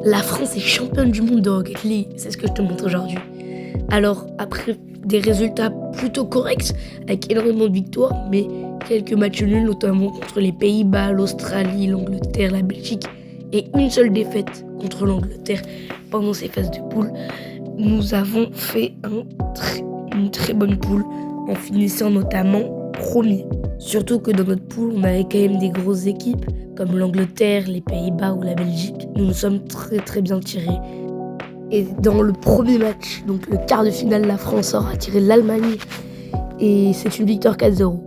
La France est championne du monde de Rocket League, c'est ce que je te montre aujourd'hui. Alors, après des résultats plutôt corrects, avec énormément de victoires, mais quelques matchs nuls, notamment contre les Pays-Bas, l'Australie, l'Angleterre, la Belgique, et une seule défaite contre l'Angleterre pendant ces phases de poule, nous avons fait une très bonne poule, en finissant notamment premier. Surtout que dans notre poule, on avait quand même des grosses équipes, comme l'Angleterre, les Pays-Bas ou la Belgique. Nous nous sommes très bien tirés. Et dans le premier match, donc le quart de finale, la France aura tiré l'Allemagne. Et c'est une victoire 4-0.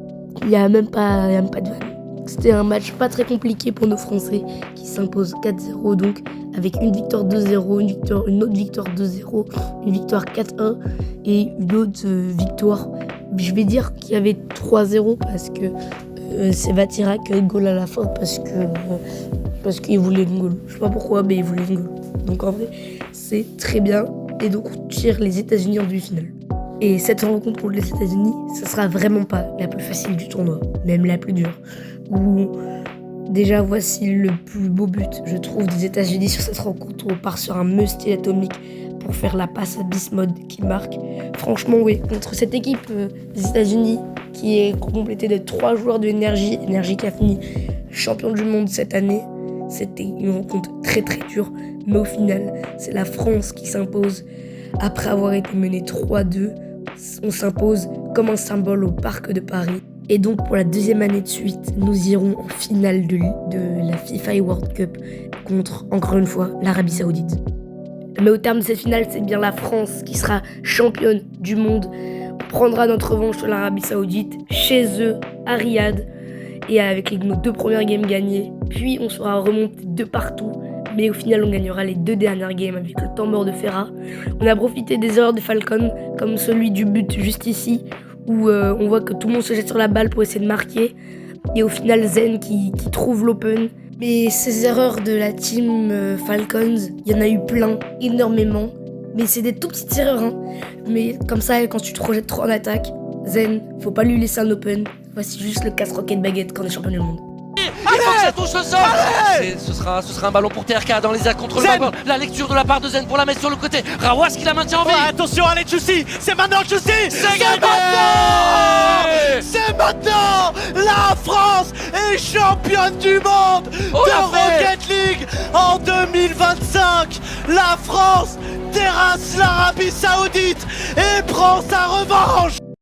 Il n'y a même pas de vanne. C'était un match pas très compliqué pour nos Français qui s'imposent 4-0, donc avec une victoire 2-0, une autre victoire 2-0, une victoire 4-1 et une autre victoire, je vais dire qu'il y avait 3-0 parce que c'est Vatira qui a eu le goal à la fin parce qu'il voulait une goal. Je sais pas pourquoi, mais il voulait une goal. Donc en vrai, c'est très bien. Et donc on tire les États-Unis en demi-finale. Et cette rencontre contre les États-Unis, ce sera vraiment pas la plus facile du tournoi, même la plus dure. Où déjà voici le plus beau but, je trouve, des États-Unis sur cette rencontre, où on part sur un must-style atomique pour faire la passe à Bismuth qui marque. Franchement, oui, contre cette équipe des États-Unis qui est complétée de 3 joueurs de Énergie qui a fini champion du monde cette année, c'était une rencontre très dure, mais au final, c'est la France qui s'impose. Après avoir été menée 3-2, on s'impose comme un symbole au Parc de Paris. Et donc pour la deuxième année de suite, nous irons en finale de la FIFA World Cup contre, encore une fois, l'Arabie Saoudite. Mais au terme de cette finale, c'est bien la France qui sera championne du monde. On prendra notre revanche sur l'Arabie Saoudite, chez eux, à Riyad, et avec nos 2 premières games gagnées. Puis on sera remonté de partout, mais au final on gagnera les 2 dernières games avec le temps mort de Ferra. On a profité des erreurs de Falcon, comme celui du but juste ici, où on voit que tout le monde se jette sur la balle pour essayer de marquer. Et au final, Zen qui trouve l'open. Mais ces erreurs de la team Falcons, il y en a eu plein, énormément. Mais c'est des tout petites erreurs. Hein. Mais comme ça, quand tu te projettes trop en attaque, Zen, faut pas lui laisser un open. Voici juste le casse-roquette baguette quand on est champion du monde. Ça touche le sol. Ce sera un ballon pour TRK dans les airs contre le ballon. La lecture de la part de Zen pour la mettre sur le côté. Rawas qui la maintient en vie. Attention, allez Chussi. C'est maintenant Chussi. C'est gagné. C'est maintenant. La France est championne du monde de Rocket League en 2025. La France terrasse l'Arabie Saoudite et prend sa revanche.